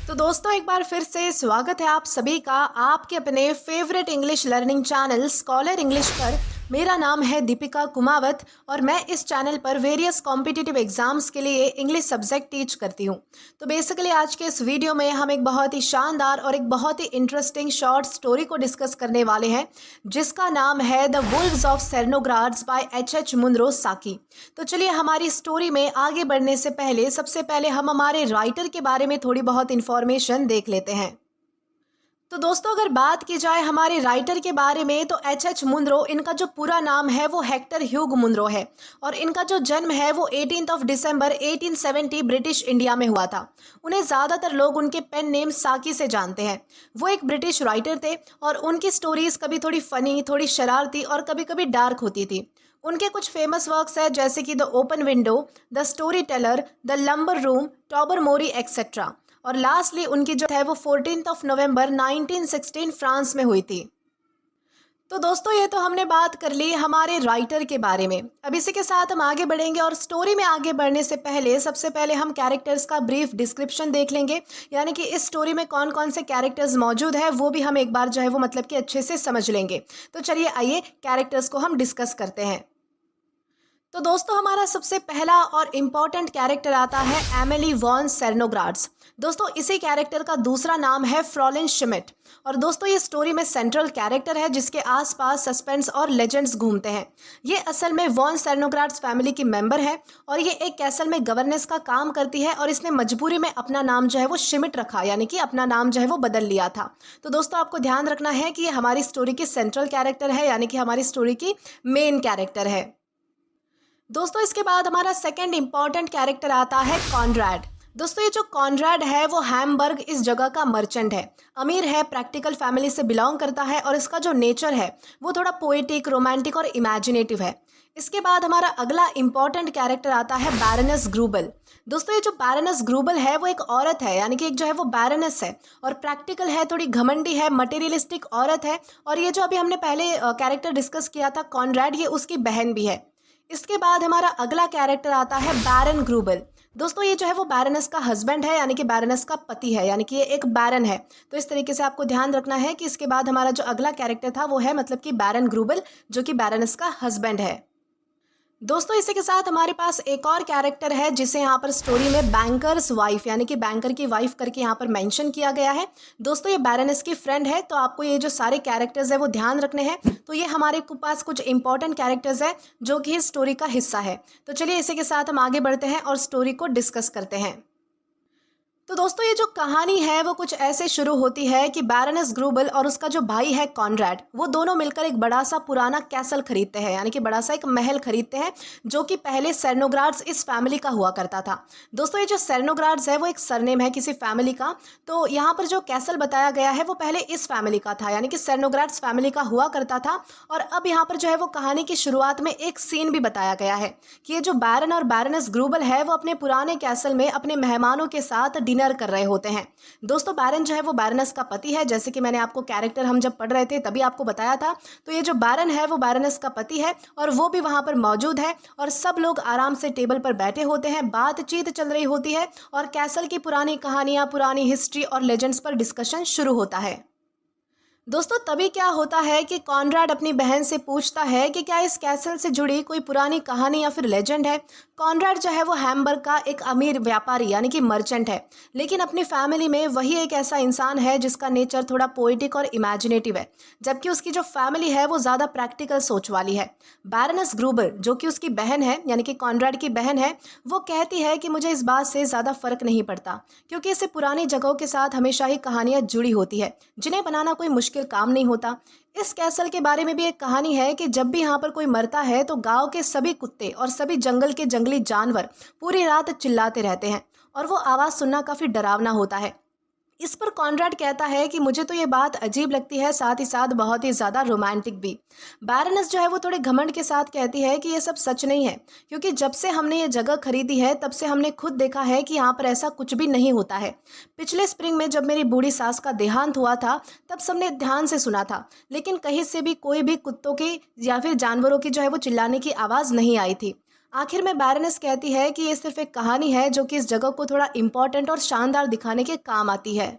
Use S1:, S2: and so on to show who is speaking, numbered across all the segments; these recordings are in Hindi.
S1: तो दोस्तों एक बार फिर से स्वागत है आप सभी का आपके अपने favourite English learning channel scholar English पर। मेरा नाम है दीपिका कुमावत और मैं इस चैनल पर वेरियस कॉम्पिटिटिव एग्जाम्स के लिए इंग्लिश सब्जेक्ट टीच करती हूँ। तो बेसिकली आज के इस वीडियो में हम एक बहुत ही शानदार और एक बहुत ही इंटरेस्टिंग शॉर्ट स्टोरी को डिस्कस करने वाले हैं जिसका नाम है the wolves of Cernogratz by H Munro Saki. तो चलिए हमारी स्टोरी में आगे बढ़ने से पहले सबसे पहले हम हमारे राइटर के बारे में थोड़ी बहुत इंफॉर्मेशन देख लेते हैं। तो दोस्तों अगर बात की जाए हमारे राइटर के बारे में तो एच मुनरो, इनका जो पूरा नाम है वो हेक्टर ह्यूग मुनरो है और इनका जो जन्म है वो 18 दिसंबर 1870 ब्रिटिश इंडिया में हुआ था। उन्हें ज़्यादातर लोग उनके पेन नेम साकी से जानते हैं। वो एक ब्रिटिश राइटर थे और उनकी स्टोरीज कभी थोड़ी फनी, थोड़ी शरारती और कभी कभी डार्क होती थी। उनके कुछ फेमस वर्क्स है जैसे कि the open window, the storyteller, the lumber room, Tobermory etcetera. और लास्टली उनकी जो है वो 14 नवंबर 1916 फ्रांस में हुई थी। तो दोस्तों ये तो हमने बात कर ली हमारे राइटर के बारे में। अब इसी के साथ हम आगे बढ़ेंगे और स्टोरी में आगे बढ़ने से पहले सबसे पहले हम कैरेक्टर्स का ब्रीफ डिस्क्रिप्शन देख लेंगे, यानी कि इस स्टोरी में कौन कौन से कैरेक्टर्स मौजूद है वो भी हम एक बार जो है वो मतलब कि अच्छे से समझ लेंगे। तो चलिए आइए कैरेक्टर्स को हम डिस्कस करते हैं। तो दोस्तों हमारा सबसे पहला और इम्पॉर्टेंट कैरेक्टर आता है एमिली वॉन सेर्नोग्राड्स। दोस्तों इसी कैरेक्टर का दूसरा नाम है फ्रॉलिन शिमिट और दोस्तों ये स्टोरी में सेंट्रल कैरेक्टर है जिसके आसपास सस्पेंस और लेजेंड्स घूमते हैं। ये असल में वॉन सेर्नोग्राड्स फैमिली की मेंबर है और ये एक कैसल में गवर्नेंस का काम करती है और इसने मजबूरी में अपना नाम जो है वो शिमिट रखा, यानी कि अपना नाम जो है वो बदल लिया था। तो दोस्तों आपको ध्यान रखना है कि ये हमारी स्टोरी की सेंट्रल कैरेक्टर है, यानी कि हमारी स्टोरी की मेन कैरेक्टर है। दोस्तों इसके बाद हमारा सेकंड इंपॉर्टेंट कैरेक्टर आता है कॉनरैड। दोस्तों ये जो कॉनरैड है वो हैम्बर्ग इस जगह का मर्चेंट है, अमीर है, प्रैक्टिकल फैमिली से बिलोंग करता है और इसका जो नेचर है वो थोड़ा पोएटिक, रोमांटिक और इमेजिनेटिव है। इसके बाद हमारा अगला इंपॉर्टेंट कैरेक्टर आता है बैरनेस ग्रूबल। दोस्तों ये जो बैरनेस ग्रूबल है वो एक औरत है, यानी कि एक जो है वो बैरनेस है और प्रैक्टिकल है, थोड़ी घमंडी है, मटेरियलिस्टिक औरत है। और ये जो अभी हमने पहले कैरेक्टर डिस्कस किया था कॉनरैड, ये उसकी बहन भी है। इसके बाद हमारा अगला कैरेक्टर आता है बैरन ग्रूबल। दोस्तों ये जो है वो बैरनेस का हस्बैंड है, यानी कि बैरनेस का पति है, यानी कि ये एक बैरन है। तो इस तरीके से आपको ध्यान रखना है कि इसके बाद हमारा जो अगला कैरेक्टर था वो है मतलब कि बैरन ग्रूबल, जो कि बैरनेस का हस्बैंड है। दोस्तों इसी के साथ हमारे पास एक और कैरेक्टर है जिसे यहाँ पर स्टोरी में बैंकर्स वाइफ, यानी कि बैंकर की वाइफ करके यहाँ पर मेंशन किया गया है। दोस्तों ये बैरनेस की फ्रेंड है, तो आपको ये जो सारे कैरेक्टर्स है वो ध्यान रखने हैं। तो ये हमारे पास कुछ इंपॉर्टेंट कैरेक्टर्स है जो कि इस स्टोरी का हिस्सा है। तो चलिए इसी के साथ हम आगे बढ़ते हैं और स्टोरी को डिस्कस करते हैं। तो दोस्तों ये जो कहानी है वो कुछ ऐसे शुरू होती है कि बैरनेस ग्रूबल और उसका जो भाई है कॉनरैड, वो दोनों मिलकर एक बड़ा सा पुराना कैसल खरीदते हैं, यानी कि बड़ा सा एक महल खरीदते हैं जो कि पहले सेर्नोग्राड्स इस फैमिली का हुआ करता था। दोस्तों ये जो सेर्नोग्राड्स है वो एक सरनेम है किसी फैमिली का। तो यहाँ पर जो कैसल बताया गया है वो पहले इस फैमिली का था, यानी कि सेर्नोग्राड्स फैमिली का हुआ करता था। और अब यहाँ पर जो है वो कहानी की शुरुआत में एक सीन भी बताया गया है कि ये जो बैरन और बैरनेस ग्रूबल है वो अपने पुराने कैसल में अपने मेहमानों के साथ डिनर कर रहे होते हैं। दोस्तों बैरन जो है वो बैरनेस का पति है, जैसे कि मैंने आपको कैरेक्टर हम जब पढ़ रहे थे तभी आपको बताया था। तो ये जो बैरन है वो बैरनेस का पति है और वो भी वहां पर मौजूद है और सब लोग आराम से टेबल पर बैठे होते हैं, बातचीत चल रही होती है और कैसल की पुरानी कहानियां, पुरानी हिस्ट्री और लेजेंड्स पर डिस्कशन शुरू होता है। दोस्तों तभी क्या होता है कि कॉनरैड अपनी बहन से पूछता है कि क्या इस कैसल से जुड़ी कोई पुरानी कहानी या फिर लेजेंड है। कॉनरैड जो है वो हैम्बर्ग का एक अमीर व्यापारी, यानी कि मर्चेंट है, लेकिन अपनी फैमिली में वही एक ऐसा इंसान है जिसका नेचर थोड़ा पोएटिक और इमेजिनेटिव है, जबकि उसकी जो फैमिली है वो ज़्यादा प्रैक्टिकल सोच वाली है। बैरनेस ग्रूबर जो कि उसकी बहन है, यानी कि कॉनरैड की बहन है, वो कहती है कि मुझे इस बात से ज़्यादा फर्क नहीं पड़ता क्योंकि इससे पुरानी जगहों के साथ हमेशा ही कहानियाँ जुड़ी होती है जिन्हें बनाना कोई मुश्किल काम नहीं होता। इस कैसल के बारे में भी एक कहानी है कि जब भी यहाँ पर कोई मरता है तो गांव के सभी कुत्ते और सभी जंगल के जंगली जानवर पूरी रात चिल्लाते रहते हैं और वो आवाज़ सुनना काफ़ी डरावना होता है। इस पर कॉनरैड कहता है कि मुझे तो ये बात अजीब लगती है, साथ ही साथ बहुत ही ज़्यादा रोमांटिक भी। बैरनेस जो है वो थोड़े घमंड के साथ कहती है कि ये सब सच नहीं है क्योंकि जब से हमने ये जगह खरीदी है तब से हमने खुद देखा है कि यहाँ पर ऐसा कुछ भी नहीं होता है। पिछले स्प्रिंग में जब मेरी बूढ़ी सास का देहांत हुआ था तब सबने ध्यान से सुना था, लेकिन कहीं से भी कोई भी कुत्तों की या फिर जानवरों की जो है वो चिल्लाने की आवाज़ नहीं आई थी। आखिर में बैरनेस कहती है कि ये सिर्फ एक कहानी है जो कि इस जगह को थोड़ा इम्पोर्टेंट और शानदार दिखाने के काम आती है।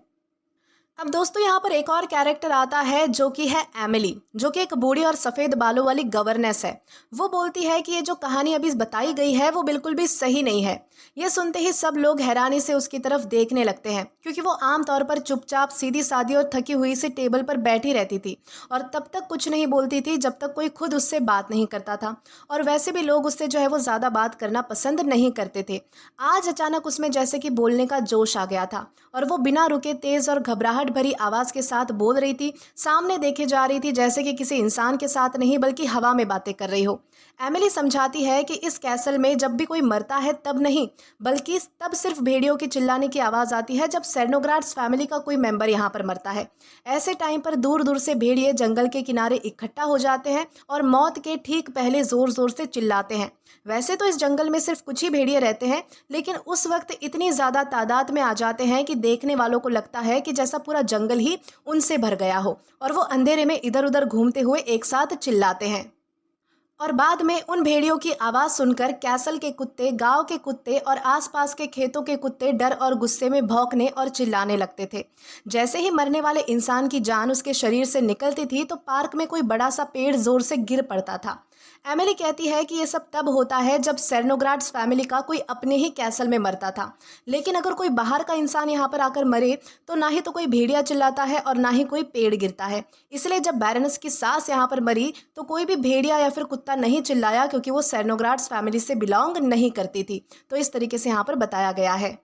S1: अब दोस्तों यहाँ पर एक और कैरेक्टर आता है जो कि है एमिली, जो कि एक बूढ़ी और सफ़ेद बालों वाली गवर्नेस है। वो बोलती है कि ये जो कहानी अभी बताई गई है वो बिल्कुल भी सही नहीं है। ये सुनते ही सब लोग हैरानी से उसकी तरफ देखने लगते हैं, क्योंकि वो आमतौर पर चुपचाप सीधी सादी और थकी हुई से टेबल पर बैठी रहती थी और तब तक कुछ नहीं बोलती थी जब तक कोई खुद उससे बात नहीं करता था। और वैसे भी लोग उससे जो है वो ज़्यादा बात करना पसंद नहीं करते थे। आज अचानक उसमें जैसे कि बोलने का जोश आ गया था और वो बिना रुके तेज़ और घबराहट भरी आवाज के साथ बोल रही थी, सामने देखे जा रही थी, जैसे कि किसी इंसान के साथ नहीं बल्कि हवा में बातें कर रही हो। एमिली समझाती है कि इस कैसल में जब भी कोई मरता है तब नहीं, बल्कि तब सिर्फ भेड़ियों की चिल्लाने की आवाज़ आती है जब सेर्नोग्राड्स फैमिली का कोई मेंबर यहाँ पर मरता है। ऐसे टाइम पर दूर दूर से भेड़िए जंगल के किनारे इकट्ठा हो जाते हैं और मौत के ठीक पहले जोर जोर से चिल्लाते हैं। वैसे तो इस जंगल में सिर्फ कुछ ही भेड़िए रहते हैं, लेकिन उस वक्त इतनी ज़्यादा तादाद में आ जाते हैं कि देखने वालों को लगता है कि जैसा पूरा जंगल ही उनसे भर गया हो और वो अंधेरे में इधर उधर घूमते हुए एक साथ चिल्लाते हैं। और बाद में उन भेड़ियों की आवाज़ सुनकर कैसल के कुत्ते, गांव के कुत्ते और आसपास के खेतों के कुत्ते डर और गुस्से में भौंकने और चिल्लाने लगते थे। जैसे ही मरने वाले इंसान की जान उसके शरीर से निकलती थी तो पार्क में कोई बड़ा सा पेड़ जोर से गिर पड़ता था। एमिली कहती है कि ये सब तब होता है जब सेर्नोग्राड्स फैमिली का कोई अपने ही कैसल में मरता था, लेकिन अगर कोई बाहर का इंसान यहाँ पर आकर मरे तो ना ही तो कोई भेड़िया चिल्लाता है और ना ही कोई पेड़ गिरता है। इसलिए जब बैरनेस की सास यहाँ पर मरी तो कोई भी भेड़िया या फिर कुत्ता नहीं चिल्लाया, क्योंकि वो सेर्नोग्राड्स फैमिली से बिलोंग नहीं करती थी। तो इस तरीके से यहाँ पर बताया गया है।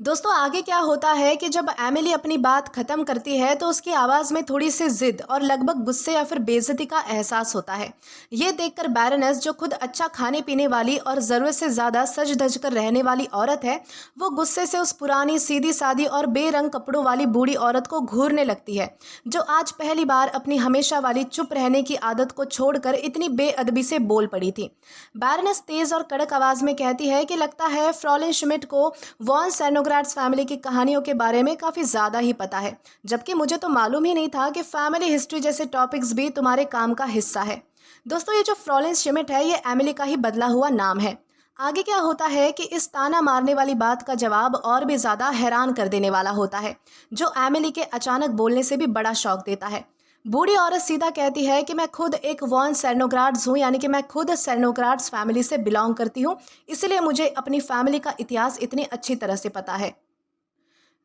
S1: दोस्तों आगे क्या होता है कि जब एमिली अपनी बात खत्म करती है तो उसकी आवाज़ में थोड़ी सी जिद और लगभग गुस्से या फिर बेइज्जती का एहसास होता है। ये देखकर बैरनेस, जो खुद अच्छा खाने पीने वाली और ज़रूरत से ज़्यादा सज धज कर रहने वाली औरत है, वो गुस्से से उस पुरानी सीधी सादी और बेरंग कपड़ों वाली बूढ़ी औरत को घूरने लगती है, जो आज पहली बार अपनी हमेशा वाली चुप रहने की आदत को छोड़कर इतनी बेअदबी से बोल पड़ी थी। बैरनेस तेज़ और कड़क आवाज़ में कहती है कि लगता है फ्रॉलिन श्मिट को वॉन सेर्नोग्राड्स फैमिली की कहानियों के बारे में काफ़ी ज़्यादा ही पता है, जबकि मुझे तो मालूम ही नहीं था कि फैमिली हिस्ट्री जैसे टॉपिक्स भी तुम्हारे काम का हिस्सा है। दोस्तों ये जो फ्रॉलिन श्मिट है ये एमिली का ही बदला हुआ नाम है। आगे क्या होता है कि इस ताना मारने वाली बात का जवाब और भी ज़्यादा हैरान कर देने वाला होता है, जो एमिली के अचानक बोलने से भी बड़ा शौक देता है। बूढ़ी औरत सीधा कहती है कि मैं खुद एक वॉन सेर्नोग्राड्स हूँ, यानी कि मैं खुद सेर्नोग्राड्स फैमिली से बिलोंग करती हूँ, इसलिए मुझे अपनी फैमिली का इतिहास इतनी अच्छी तरह से पता है।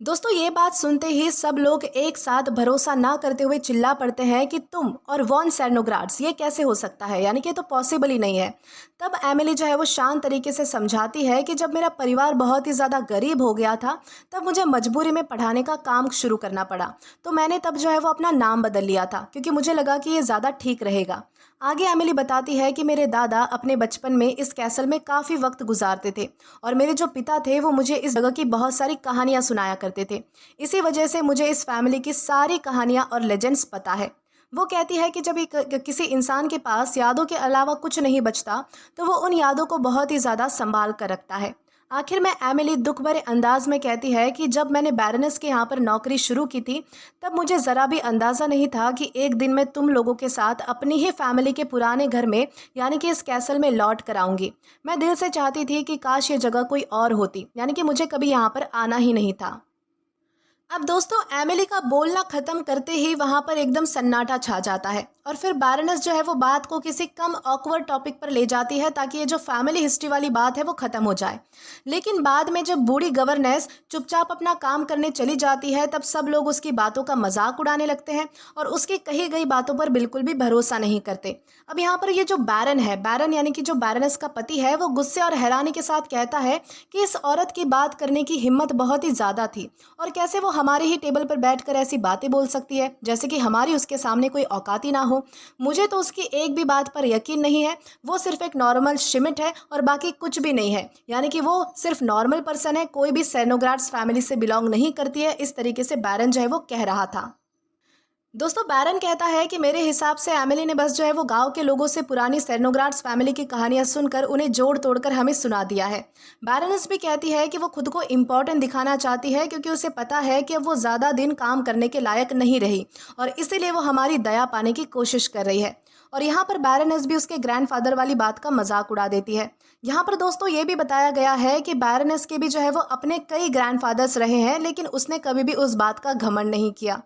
S1: दोस्तों ये बात सुनते ही सब लोग एक साथ भरोसा ना करते हुए चिल्ला पड़ते हैं कि तुम और वॉन सेर्नोग्राड्स, ये कैसे हो सकता है, यानी कि ये तो पॉसिबल ही नहीं है। तब एमिली जो है वो शांत तरीके से समझाती है कि जब मेरा परिवार बहुत ही ज़्यादा गरीब हो गया था तब मुझे मजबूरी में पढ़ाने का काम शुरू करना पड़ा, तो मैंने तब जो है वो अपना नाम बदल लिया था, क्योंकि मुझे लगा कि ये ज़्यादा ठीक रहेगा। आगे एमिली बताती है कि मेरे दादा अपने बचपन में इस कैसल में काफ़ी वक्त गुजारते थे और मेरे जो पिता थे वो मुझे इस जगह की बहुत सारी कहानियाँ सुनाया करते थे। इसी वजह से मुझे इस फैमिली की सारी कहानियाँ और लेजेंड्स पता है। वो कहती है कि जब किसी इंसान के पास यादों के अलावा कुछ नहीं बचता तो वो उन यादों को बहुत ही ज़्यादा संभाल कर रखता है। आखिर में एमिली दुख भरे अंदाज में कहती है कि जब मैंने बैरनेस के यहाँ पर नौकरी शुरू की थी तब मुझे ज़रा भी अंदाज़ा नहीं था कि एक दिन मैं तुम लोगों के साथ अपनी ही फैमिली के पुराने घर में, यानी कि इस कैसल में लौट कर आऊँगी। मैं दिल से चाहती थी कि काश ये जगह कोई और होती, यानी कि मुझे कभी यहाँ पर आना ही नहीं था। अब दोस्तों एमिली का बोलना खत्म करते ही वहां पर एकदम सन्नाटा छा जाता है और फिर बैरनेस जो है वो बात को किसी कम ऑकवर्ड टॉपिक पर ले जाती है ताकि ये जो फैमिली हिस्ट्री वाली बात है वो खत्म हो जाए। लेकिन बाद में जब बूढ़ी गवर्नेस चुपचाप अपना काम करने चली जाती है तब सब लोग उसकी बातों का मजाक उड़ाने लगते हैं और उसकी कही गई बातों पर बिल्कुल भी भरोसा नहीं करते। अब यहाँ पर ये जो बैरन है, बैरन यानी कि जो बैरनेस का पति है, वो गुस्से और हैरानी के साथ कहता है कि इस औरत की बात करने की हिम्मत बहुत ही ज़्यादा थी और कैसे वो हमारे ही टेबल पर बैठकर ऐसी बातें बोल सकती है जैसे कि हमारी उसके सामने कोई औकात ही ना हो। मुझे तो उसकी एक भी बात पर यकीन नहीं है। वो सिर्फ एक नॉर्मल श्मिट है और बाकी कुछ भी नहीं है, यानी कि वो सिर्फ नॉर्मल पर्सन है, कोई भी सेर्नोग्राड्स फैमिली से बिलोंग नहीं करती है। इस तरीके से बैरन जो है वो कह रहा था। दोस्तों बैरन कहता है कि मेरे हिसाब से एमिली ने बस जो है वो गांव के लोगों से पुरानी सेनोग्राट्स फैमिली की कहानियां सुनकर उन्हें जोड़ तोड़कर हमें सुना दिया है। बैरनस भी कहती है कि वो खुद को इम्पोर्टेंट दिखाना चाहती है क्योंकि उसे पता है कि अब वो ज़्यादा दिन काम करने के लायक नहीं रही और इसीलिए वो हमारी दया पाने की कोशिश कर रही है। और यहाँ पर बैरनस भी उसके ग्रैंडफादर वाली बात का मजाक उड़ा देती है। यहाँ पर दोस्तों ये भी बताया गया है कि बैरनस के भी जो है वो अपने कई ग्रैंडफादर्स रहे हैं, लेकिन उसने कभी भी उस बात का घमंड नहीं किया।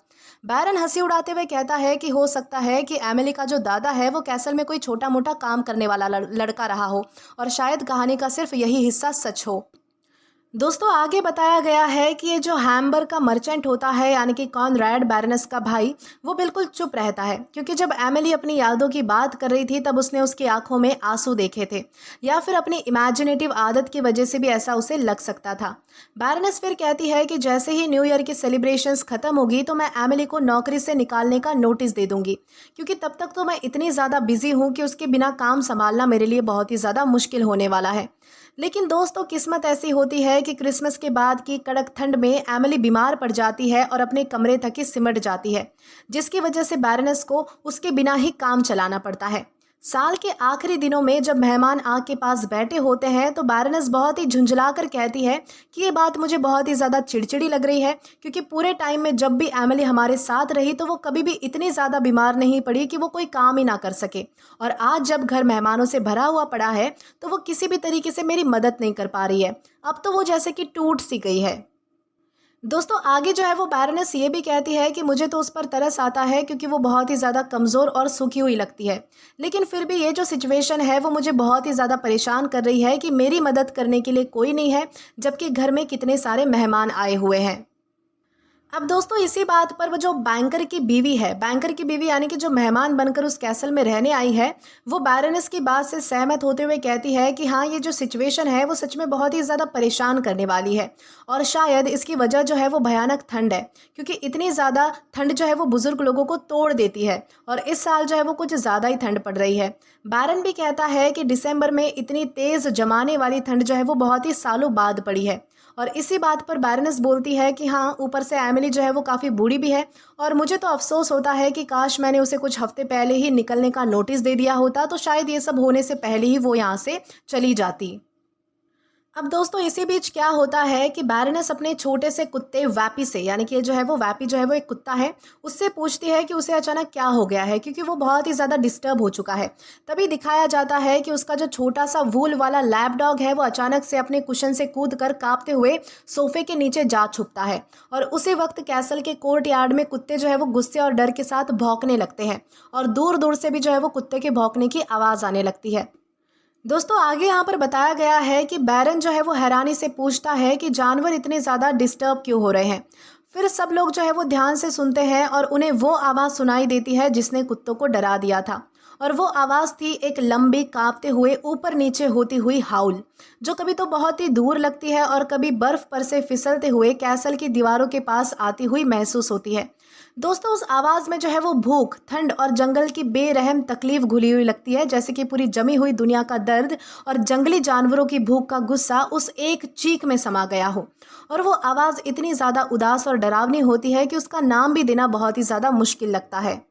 S1: बैरन हंसी उड़ाते हुए कहता है कि हो सकता है कि एमिली का जो दादा है वो कैसल में कोई छोटा मोटा काम करने वाला लड़का रहा हो और शायद कहानी का सिर्फ यही हिस्सा सच हो। दोस्तों आगे बताया गया है कि ये जो हैम्बर का मर्चेंट होता है यानी कि कॉनरैड बैरनस का भाई, वो बिल्कुल चुप रहता है क्योंकि जब एमिली अपनी यादों की बात कर रही थी तब उसने उसकी आंखों में आंसू देखे थे, या फिर अपनी इमेजिनेटिव आदत की वजह से भी ऐसा उसे लग सकता था। बैरनस फिर कहती है कि जैसे ही न्यू ईयर की सेलिब्रेशंस खत्म होगी तो मैं एमिली को नौकरी से निकालने का नोटिस दे दूंगी, क्योंकि तब तक तो मैं इतनी ज़्यादा बिजी हूँ कि उसके बिना काम संभालना मेरे लिए बहुत ही ज़्यादा मुश्किल होने वाला है। लेकिन दोस्तों किस्मत ऐसी होती है कि क्रिसमस के बाद की कड़क ठंड में एमिली बीमार पड़ जाती है और अपने कमरे तक ही सिमट जाती है, जिसकी वजह से बैरनस को उसके बिना ही काम चलाना पड़ता है। साल के आखिरी दिनों में जब मेहमान आग के पास बैठे होते हैं तो बैरनस बहुत ही झुंझलाकर कहती है कि ये बात मुझे बहुत ही ज़्यादा चिड़चिड़ी लग रही है, क्योंकि पूरे टाइम में जब भी एमिली हमारे साथ रही तो वो कभी भी इतनी ज़्यादा बीमार नहीं पड़ी कि वो कोई काम ही ना कर सके, और आज जब घर मेहमानों से भरा हुआ पड़ा है तो वो किसी भी तरीके से मेरी मदद नहीं कर पा रही है। अब तो वो जैसे कि टूट सी गई है। दोस्तों आगे जो है वो बैरनस ये भी कहती है कि मुझे तो उस पर तरस आता है क्योंकि वो बहुत ही ज़्यादा कमज़ोर और सूखी हुई लगती है, लेकिन फिर भी ये जो सिचुएशन है वो मुझे बहुत ही ज़्यादा परेशान कर रही है कि मेरी मदद करने के लिए कोई नहीं है, जबकि घर में कितने सारे मेहमान आए हुए हैं। अब दोस्तों इसी बात पर वो जो बैंकर की बीवी है, बैंकर की बीवी यानी कि जो मेहमान बनकर उस कैसल में रहने आई है, वो बैरनस की बात से सहमत होते हुए कहती है कि हाँ, ये जो सिचुएशन है वो सच में बहुत ही ज़्यादा परेशान करने वाली है और शायद इसकी वजह जो है वो भयानक ठंड है, क्योंकि इतनी ज़्यादा ठंड जो है वो बुज़ुर्ग लोगों को तोड़ देती है और इस साल जो है वो कुछ ज़्यादा ही ठंड पड़ रही है। बैरन भी कहता है कि दिसंबर में इतनी तेज़ जमाने वाली ठंड जो है वो बहुत ही सालों बाद पड़ी है, और इसी बात पर बैरनस बोलती है कि हाँ, ऊपर से एमिली जो है वो काफ़ी बूढ़ी भी है और मुझे तो अफसोस होता है कि काश मैंने उसे कुछ हफ्ते पहले ही निकलने का नोटिस दे दिया होता, तो शायद ये सब होने से पहले ही वो यहाँ से चली जाती। अब दोस्तों इसी बीच क्या होता है कि बैरनस अपने छोटे से कुत्ते वैपी से, यानी कि जो है वो वैपी जो है वो एक कुत्ता है, उससे पूछती है कि उसे अचानक क्या हो गया है, क्योंकि वो बहुत ही ज़्यादा डिस्टर्ब हो चुका है। तभी दिखाया जाता है कि उसका जो छोटा सा वूल वाला लैब डॉग है वो अचानक से अपने कुशन से कूद कर कांपते हुए सोफे के नीचे जा छुपता है, और उसी वक्त कैसल के कोर्ट यार्ड में कुत्ते जो है वो गुस्से और डर के साथ भौंकने लगते हैं और दूर दूर से भी जो है वो कुत्ते के भौंकने की आवाज़ आने लगती है। दोस्तों आगे यहाँ पर बताया गया है कि बैरन जो है वो हैरानी से पूछता है कि जानवर इतने ज़्यादा डिस्टर्ब क्यों हो रहे हैं। फिर सब लोग जो है वो ध्यान से सुनते हैं और उन्हें वो आवाज़ सुनाई देती है जिसने कुत्तों को डरा दिया था, और वो आवाज़ थी एक लंबी कांपते हुए ऊपर नीचे होती हुई हाउल, जो कभी तो बहुत ही दूर लगती है और कभी बर्फ़ पर से फिसलते हुए कैसल की दीवारों के पास आती हुई महसूस होती है। दोस्तों उस आवाज़ में जो है वो भूख, ठंड और जंगल की बेरहम तकलीफ घुली हुई लगती है, जैसे कि पूरी जमी हुई दुनिया का दर्द और जंगली जानवरों की भूख का गुस्सा उस एक चीख में समा गया हो। और वो आवाज़ इतनी ज़्यादा उदास और डरावनी होती है कि उसका नाम भी देना बहुत ही ज़्यादा मुश्किल लगता है।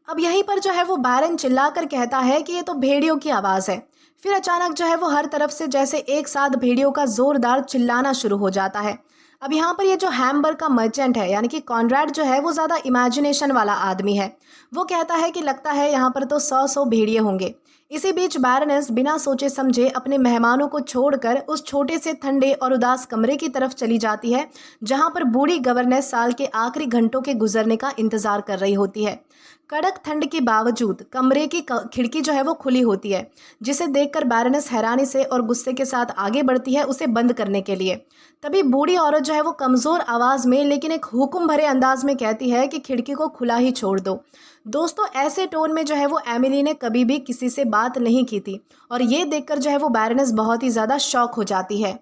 S1: अब यहीं पर जो है वो बैरन चिल्लाकर कहता है कि ये तो भेड़ियों की आवाज़ है। फिर अचानक जो है वो हर तरफ से जैसे एक साथ भेड़ियों का ज़ोरदार चिल्लाना शुरू हो जाता है। अब यहाँ पर ये जो हैम्बर का मर्चेंट है यानी कि कॉनरैड जो है वो ज़्यादा इमेजिनेशन वाला आदमी है। वो कहता है कि लगता है यहाँ पर तो 100 भेड़िए होंगे। इसी बीच बैरनेस बिना सोचे समझे अपने मेहमानों को छोड़कर उस छोटे से ठंडे और उदास कमरे की तरफ चली जाती है, जहाँ पर बूढ़ी गवर्नेस साल के आखिरी घंटों के गुजरने का इंतज़ार कर रही होती है। कड़क ठंड के बावजूद कमरे की खिड़की जो है वो खुली होती है, जिसे देखकर बैरनेस हैरानी से और गुस्से के साथ आगे बढ़ती है उसे बंद करने के लिए। तभी बूढ़ी औरत जो है वो कमज़ोर आवाज़ में लेकिन एक हुक्म भरे अंदाज में कहती है कि खिड़की को खुला ही छोड़ दो। दोस्तों ऐसे टोन में जो है वो एमिली ने कभी भी किसी से बात नहीं की थी, और ये देखकर जो है वो बैरनेस बहुत ही ज़्यादा शॉक हो जाती है।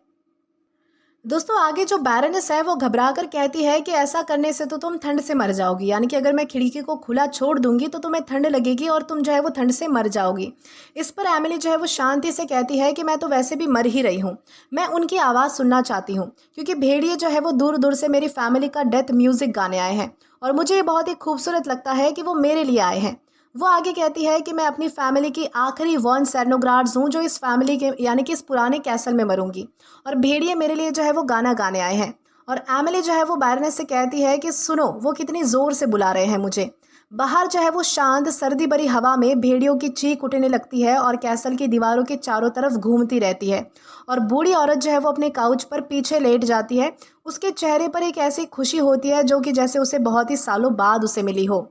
S1: दोस्तों आगे जो बैरनेस है वो घबराकर कहती है कि ऐसा करने से तो तुम ठंड से मर जाओगी, यानी कि अगर मैं खिड़की को खुला छोड़ दूंगी तो तुम्हें ठंड लगेगी और तुम जो है वो ठंड से मर जाओगी। इस पर एमिली जो है वो शांति से कहती है कि मैं तो वैसे भी मर ही रही हूँ, मैं उनकी आवाज़ सुनना चाहती हूँ क्योंकि भेड़िए जो है वो दूर दूर से मेरी फैमिली का डेथ म्यूजिक गाने आए हैं और मुझे ये बहुत ही खूबसूरत लगता है कि वो मेरे लिए आए हैं। वो आगे कहती है कि मैं अपनी फैमिली की आखिरी वॉन सेर्नोग्राड्स हूँ जो इस फैमिली के यानी कि इस पुराने कैसल में मरूंगी और भेड़िए मेरे लिए जो है वो गाना गाने आए हैं। और एमिली जो है वो बैरनेस से कहती है कि सुनो वो कितनी ज़ोर से बुला रहे हैं मुझे। बाहर जो है वो शांत सर्दी भरी हवा में भेड़ियों की चीख उठने लगती है और कैसल की दीवारों के चारों तरफ घूमती रहती है और बूढ़ी औरत जो है वो अपने काउच पर पीछे लेट जाती है। उसके चेहरे पर एक ऐसी खुशी होती है जो कि जैसे उसे बहुत ही सालों बाद उसे मिली हो।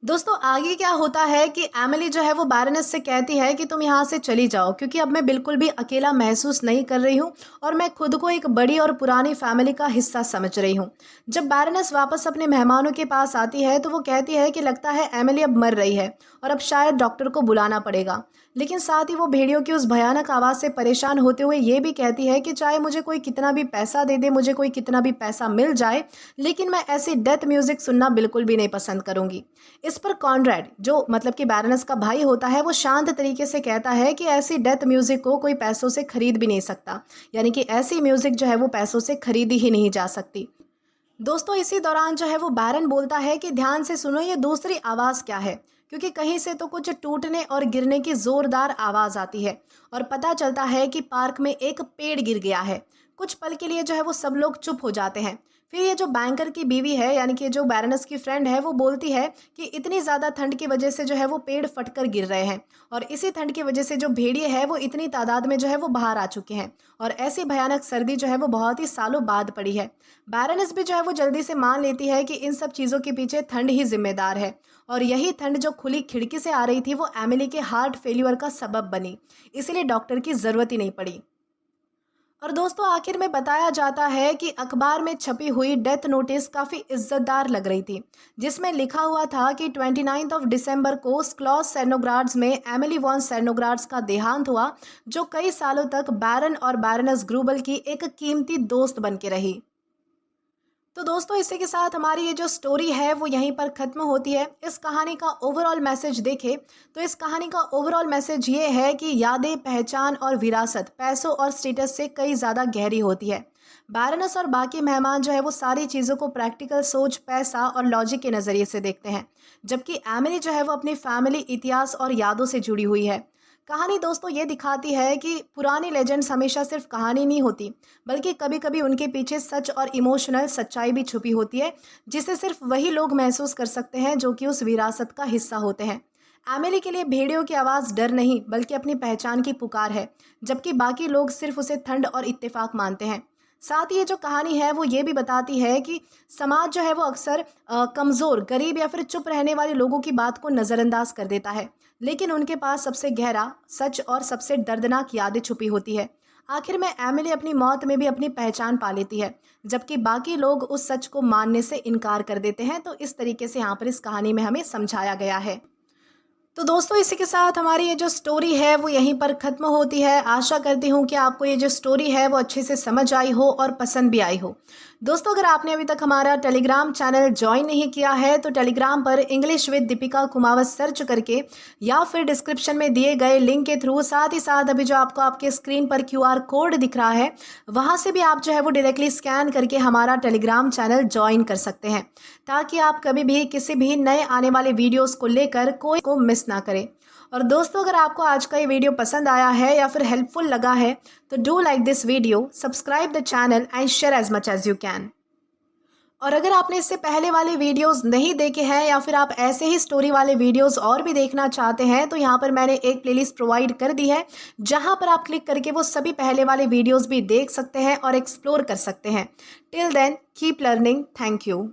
S1: दोस्तों आगे क्या होता है कि एमिली जो है वो बैरनेस से कहती है कि तुम यहाँ से चली जाओ क्योंकि अब मैं बिल्कुल भी अकेला महसूस नहीं कर रही हूँ और मैं खुद को एक बड़ी और पुरानी फैमिली का हिस्सा समझ रही हूँ। जब बैरनेस वापस अपने मेहमानों के पास आती है तो वो कहती है कि लगता है एमिली अब मर रही है और अब शायद डॉक्टर को बुलाना पड़ेगा। लेकिन साथ ही वो भेड़ियों की उस भयानक आवाज़ से परेशान होते हुए ये भी कहती है कि चाहे मुझे कोई कितना भी पैसा दे दे, मुझे कोई कितना भी पैसा मिल जाए, लेकिन मैं ऐसी डेथ म्यूज़िक सुनना बिल्कुल भी नहीं पसंद करूँगी। इस पर कॉनरेड जो मतलब कि बैरनेस का भाई होता है वो शांत तरीके से कहता है कि ऐसी डेथ म्यूज़िक को कोई पैसों से खरीद भी नहीं सकता, यानी कि ऐसी म्यूज़िक जो है वो पैसों से खरीदी ही नहीं जा सकती। दोस्तों इसी दौरान जो है वो बैरन बोलता है कि ध्यान से सुनो ये दूसरी आवाज़ क्या है, क्योंकि कहीं से तो कुछ टूटने और गिरने की ज़ोरदार आवाज़ आती है और पता चलता है कि पार्क में एक पेड़ गिर गया है। कुछ पल के लिए जो है वो सब लोग चुप हो जाते हैं। फिर ये जो बैंकर की बीवी है यानी कि जो बैरनस की फ्रेंड है वो बोलती है कि इतनी ज़्यादा ठंड की वजह से जो है वो पेड़ फटकर गिर रहे हैं और इसी ठंड की वजह से जो भेड़िए है वो इतनी तादाद में जो है वो बाहर आ चुके हैं और ऐसी भयानक सर्दी जो है वो बहुत ही सालों बाद पड़ी है। बैरनस भी जो है वो जल्दी से मान लेती है कि इन सब चीज़ों के पीछे ठंड ही जिम्मेदार है और यही ठंड जो खुली खिड़की से आ रही थी वो एमिली के हार्ट फेल्यूर का सबब बनी, इसलिए डॉक्टर की ज़रूरत ही नहीं पड़ी। और दोस्तों आखिर में बताया जाता है कि अखबार में छपी हुई डेथ नोटिस काफ़ी इज्जतदार लग रही थी, जिसमें लिखा हुआ था कि 29 दिसंबर को स्क्लॉस सेर्नोग्राड्स में एमिली वॉन सेर्नोग्राड्स का देहांत हुआ, जो कई सालों तक बैरन और बैरनस ग्रूबल की एक कीमती दोस्त बन के रही। तो दोस्तों इसी के साथ हमारी ये जो स्टोरी है वो यहीं पर ख़त्म होती है। इस कहानी का ओवरऑल मैसेज देखें तो इस कहानी का ओवरऑल मैसेज ये है कि यादें, पहचान और विरासत पैसों और स्टेटस से कई ज़्यादा गहरी होती है। बैरनस और बाकी मेहमान जो है वो सारी चीज़ों को प्रैक्टिकल सोच, पैसा और लॉजिक के नज़रिए से देखते हैं, जबकि एमिली जो है वो अपनी फैमिली, इतिहास और यादों से जुड़ी हुई है। कहानी दोस्तों ये दिखाती है कि पुरानी लेजेंड्स हमेशा सिर्फ कहानी नहीं होती, बल्कि कभी कभी उनके पीछे सच और इमोशनल सच्चाई भी छुपी होती है, जिसे सिर्फ वही लोग महसूस कर सकते हैं जो कि उस विरासत का हिस्सा होते हैं। एमिली के लिए भेड़ियों की आवाज़ डर नहीं बल्कि अपनी पहचान की पुकार है, जबकि बाकी लोग सिर्फ उसे ठंड और इत्तेफाक मानते हैं। साथ ही ये जो कहानी है वो ये भी बताती है कि समाज जो है वो अक्सर कमज़ोर, गरीब या फिर चुप रहने वाले लोगों की बात को नज़रअंदाज कर देता है, लेकिन उनके पास सबसे गहरा सच और सबसे दर्दनाक यादें छुपी होती है। आखिर में एमिली अपनी मौत में भी अपनी पहचान पा लेती है, जबकि बाकी लोग उस सच को मानने से इनकार कर देते हैं। तो इस तरीके से यहाँ पर इस कहानी में हमें समझाया गया है। तो दोस्तों इसी के साथ हमारी ये जो स्टोरी है वो यहीं पर ख़त्म होती है। आशा करती हूँ कि आपको ये जो स्टोरी है वो अच्छे से समझ आई हो और पसंद भी आई हो। दोस्तों अगर आपने अभी तक हमारा टेलीग्राम चैनल ज्वाइन नहीं किया है तो टेलीग्राम पर English with Deepika Kumawat search करके या फिर डिस्क्रिप्शन में दिए गए लिंक के थ्रू, साथ ही साथ अभी जो आपको आपके स्क्रीन पर QR कोड दिख रहा है वहाँ से भी आप जो है वो डायरेक्टली स्कैन करके हमारा टेलीग्राम चैनल ज्वाइन कर सकते हैं, ताकि आप कभी भी किसी भी नए आने वाले वीडियोज़ को लेकर कोई को मिस ना करें। और दोस्तों अगर आपको आज का ये वीडियो पसंद आया है या फिर हेल्पफुल लगा है तो do like this video, subscribe the channel and share as much as you can. और अगर आपने इससे पहले वाले वीडियोस नहीं देखे हैं या फिर आप ऐसे ही स्टोरी वाले वीडियोस और भी देखना चाहते हैं तो यहाँ पर मैंने एक प्लेलिस्ट प्रोवाइड कर दी है, जहाँ पर आप क्लिक करके वो सभी पहले वाले वीडियोस भी देख सकते हैं और एक्सप्लोर कर सकते हैं। Till then keep learning. Thank you.